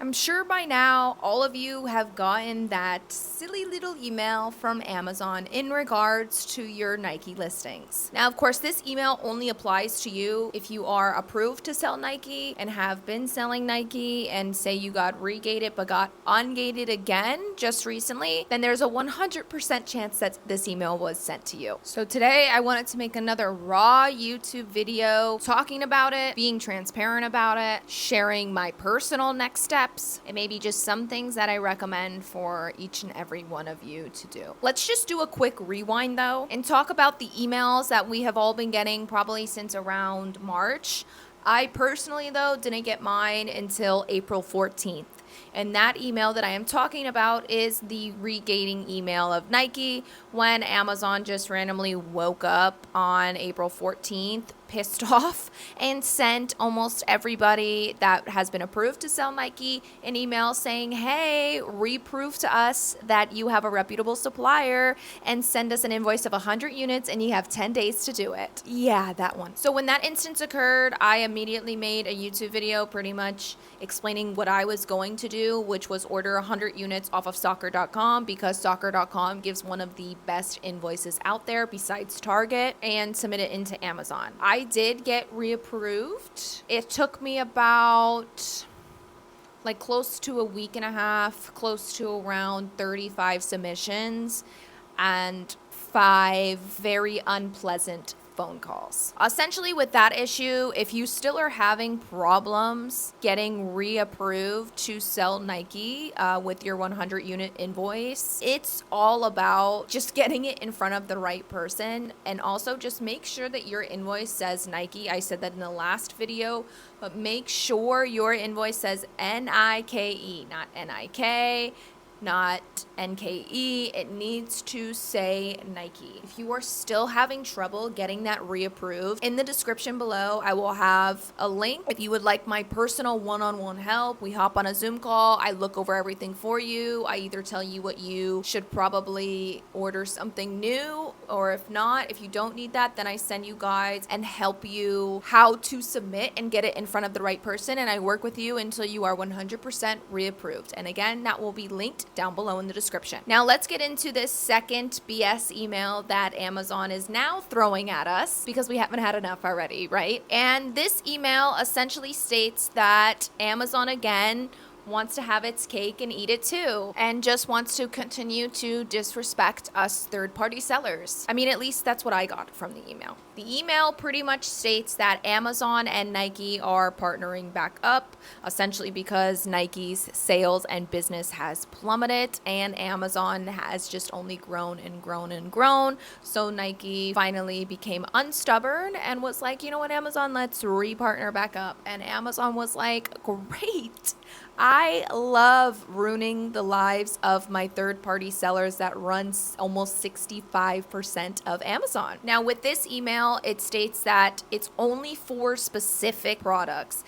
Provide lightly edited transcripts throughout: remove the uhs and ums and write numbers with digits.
I'm sure by now all of you have gotten that silly little email from Amazon in regards to your Nike listings. Now, of course, this email only applies to you if you are approved to sell Nike and have been selling Nike, and say you got regated but got ungated again just recently, then there's a 100% chance that this email was sent to you. So today I wanted to make another raw YouTube video talking about it, being transparent about it, sharing my personal next steps, and maybe just some things that I recommend for each and every one of you to do. Let's just do a quick rewind though and talk about the emails that we have all been getting probably since around March. I personally though didn't get mine until April 14th. And that email that I am talking about is the regating email of Nike, when Amazon just randomly woke up on April 14th, pissed off, and sent almost everybody that has been approved to sell Nike an email saying, hey, reproof to us that you have a reputable supplier and send us an invoice of 100 units and you have 10 days to do it. Yeah, that one. So when that instance occurred, I immediately made a YouTube video pretty much explaining what I was going to do, which was order 100 units off of Soccer.com, because Soccer.com gives one of the best invoices out there besides Target, and submit it into Amazon. I did get reapproved. It took me about like close to a week and a half, close to around 35 submissions and 5 very unpleasant phone calls. Essentially with that issue, if you still are having problems getting reapproved to sell Nike with your 100 unit invoice, it's all about just getting it in front of the right person, and also just make sure that your invoice says Nike. I said that in the last video, but make sure your invoice says Nike, not NIK, not NKE. It needs to say Nike. If you are still having trouble getting that reapproved, in the description below I will have a link. If you would like my personal one-on-one help, we hop on a Zoom call, I look over everything for you. I either tell you what you should probably order something new, or if not, if you don't need that, then I send you guides and help you how to submit and get it in front of the right person, and I work with you until you are 100% reapproved. And again, that will be linked down below in the description. Now let's get into this second BS email that Amazon is now throwing at us, because we haven't had enough already, right? And this email essentially states that Amazon again wants to have its cake and eat it too, and just wants to continue to disrespect us third-party sellers. I mean, at least that's what I got from the email. The email pretty much states that Amazon and Nike are partnering back up, essentially because Nike's sales and business has plummeted and Amazon has just only grown and grown and grown. So Nike finally became unstubborn and was like, you know what, Amazon, let's re-partner back up. And Amazon was like, great. I love ruining the lives of my third-party sellers that run almost 65% of Amazon. Now, with this email, it states that it's only for specific products.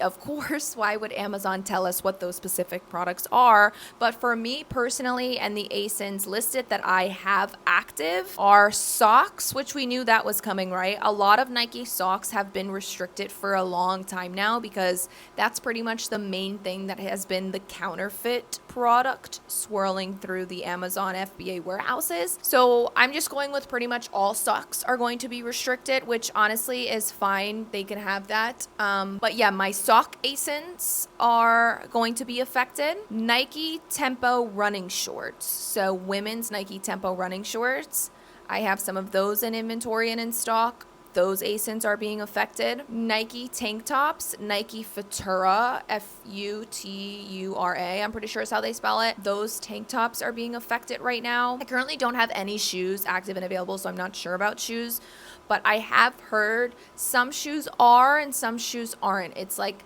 Of course, why would Amazon tell us what those specific products are? But for me personally, and the ASINs listed that I have active are socks, which we knew that was coming, right? A lot of Nike socks have been restricted for a long time now, because that's pretty much the main thing that has been the counterfeit product swirling through the Amazon FBA warehouses. So I'm just going with pretty much all socks are going to be restricted, which honestly is fine. They can have that. But yeah, my sock ASINs are going to be affected. Nike Tempo running shorts. So women's Nike Tempo running shorts. I have some of those in inventory and in stock. Those ASINs are being affected. Nike tank tops, Nike Futura, Futura, I'm pretty sure is how they spell it. Those tank tops are being affected right now. I currently don't have any shoes active and available, so I'm not sure about shoes, but I have heard some shoes are and some shoes aren't. It's like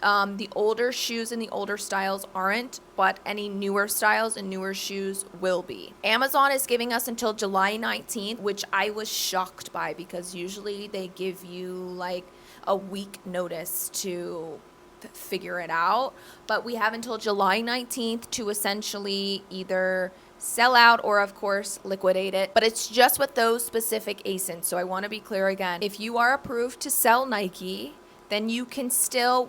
the older shoes and the older styles aren't, but any newer styles and newer shoes will be. Amazon is giving us until July 19th, which I was shocked by, because usually they give you like a week notice to figure it out. But we have until July 19th to essentially either sell out or of course liquidate it, but it's just with those specific ASINs. So I want to be clear again, if you are approved to sell Nike, then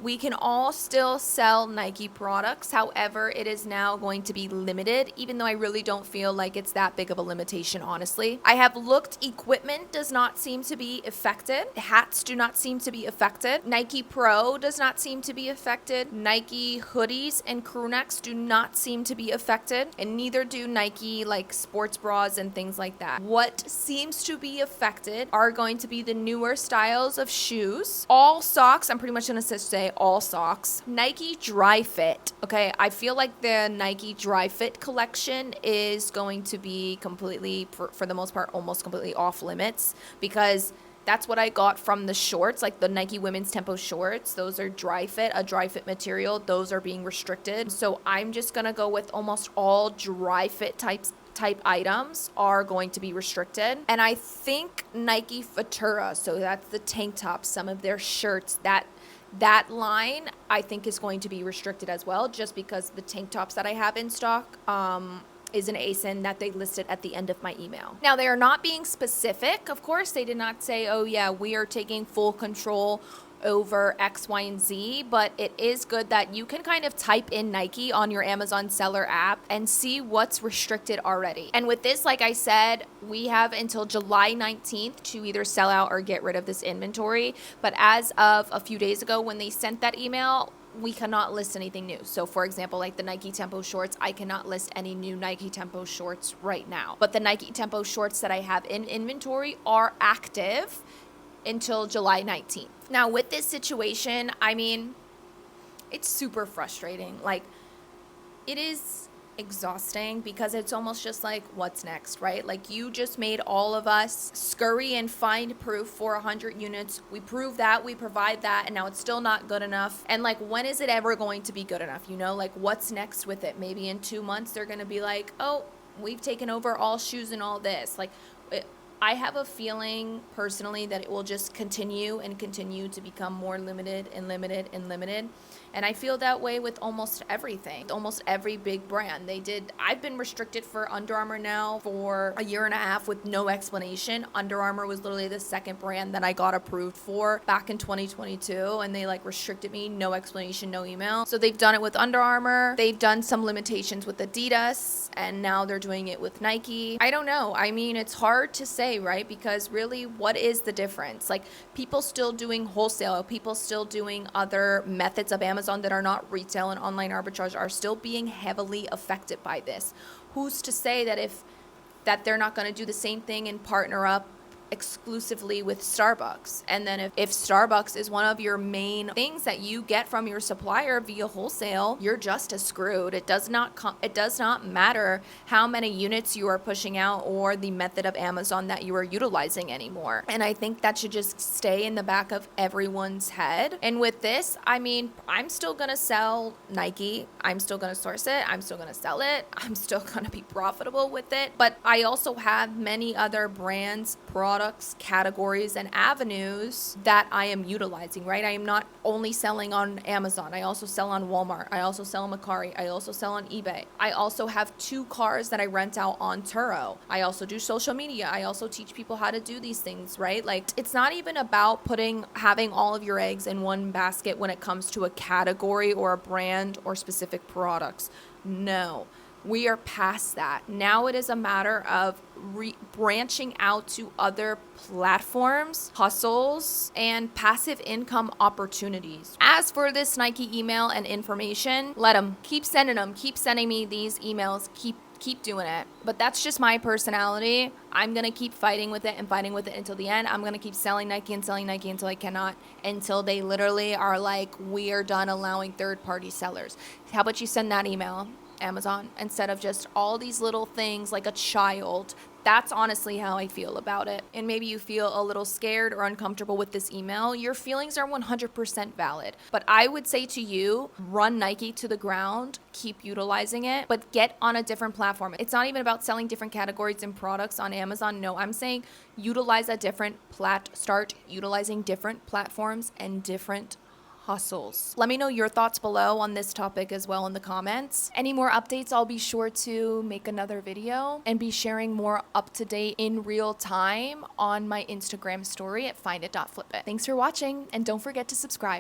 we can all still sell Nike products. However, it is now going to be limited, even though I really don't feel like it's that big of a limitation, honestly. I have looked, equipment does not seem to be affected. Hats do not seem to be affected. Nike Pro does not seem to be affected. Nike hoodies and crew necks do not seem to be affected, and neither do Nike like sports bras and things like that. What seems to be affected are going to be the newer styles of shoes. All socks, I'm pretty much going to say all socks. Nike Dry Fit. Okay, I feel like the Nike Dry Fit collection is going to be completely, for the most part, almost completely off limits, because that's what I got from the shorts, like the Nike women's tempo shorts. Those are a dry fit material. Those are being restricted. So I'm just going to go with almost all dry fit type items are going to be restricted. And I think Nike Futura, so that's the tank tops, some of their shirts, that line I think is going to be restricted as well, just because the tank tops that I have in stock is an ASIN that they listed at the end of my email. Now, they are not being specific. Of course, they did not say, oh yeah, we are taking full control over X, Y, and Z, but it is good that you can kind of type in Nike on your Amazon seller app and see what's restricted already. And with this, like I said, we have until July 19th to either sell out or get rid of this inventory. But as of a few days ago when they sent that email, we cannot list anything new. So for example, like the Nike Tempo shorts, I cannot list any new Nike Tempo shorts right now. But the Nike Tempo shorts that I have in inventory are active until July 19th. Now, with this situation, I mean, it's super frustrating. Like, it is exhausting because it's almost just like, what's next, right? Like, you just made all of us scurry and find proof for 100 units. We prove that, we provide that, and now it's still not good enough. And like, when is it ever going to be good enough? You know, like, what's next with it? Maybe in 2 months, they're going to be like, oh, we've taken over all shoes and all this. Like, I have a feeling personally that it will just continue and continue to become more limited and limited and limited. And I feel that way with almost everything, almost every big brand. I've been restricted for Under Armour now for a year and a half with no explanation. Under Armour was literally the second brand that I got approved for back in 2022, and they like restricted me, no explanation, no email. So they've done it with Under Armour. They've done some limitations with Adidas, and now they're doing it with Nike. I don't know. I mean, it's hard to say, right? Because really, what is the difference? Like, people still doing wholesale, people still doing other methods of Amazon that are not retail and online arbitrage are still being heavily affected by this. Who's to say that they're not going to do the same thing and partner up exclusively with Starbucks? And then if Starbucks is one of your main things that you get from your supplier via wholesale, you're just as screwed. It does not matter how many units you are pushing out or the method of Amazon that you are utilizing anymore. And I think that should just stay in the back of everyone's head. And with this, I mean, I'm still gonna sell Nike. I'm still gonna source it. I'm still gonna sell it. I'm still gonna be profitable with it. But I also have many other brands, products, categories, and avenues that I am utilizing, right? I am not only selling on Amazon. I also sell on Walmart. I also sell on Mercari. I also sell on eBay. I also have 2 cars that I rent out on Turo. I also do social media. I also teach people how to do these things, right? Like, it's not even about having all of your eggs in one basket when it comes to a category or a brand or specific products. No. We are past that. Now it is a matter of branching out to other platforms, hustles, and passive income opportunities. As for this Nike email and information, let them. Keep sending them. Keep sending me these emails. Keep doing it. But that's just my personality. I'm going to keep fighting with it until the end. I'm going to keep selling Nike until I cannot, until they literally are like, we are done allowing third-party sellers. How about you send that email, Amazon, instead of just all these little things like a child. That's honestly how I feel about it. And maybe you feel a little scared or uncomfortable with this email. Your feelings are 100% valid. But I would say to you, run Nike to the ground, keep utilizing it, but get on a different platform. It's not even about selling different categories and products on Amazon. No, I'm saying utilize a different start utilizing different platforms and different hustles. Let me know your thoughts below on this topic as well in the comments. Any more updates, I'll be sure to make another video and be sharing more up-to-date in real time on my Instagram story at findit.flipit. Thanks for watching, and don't forget to subscribe.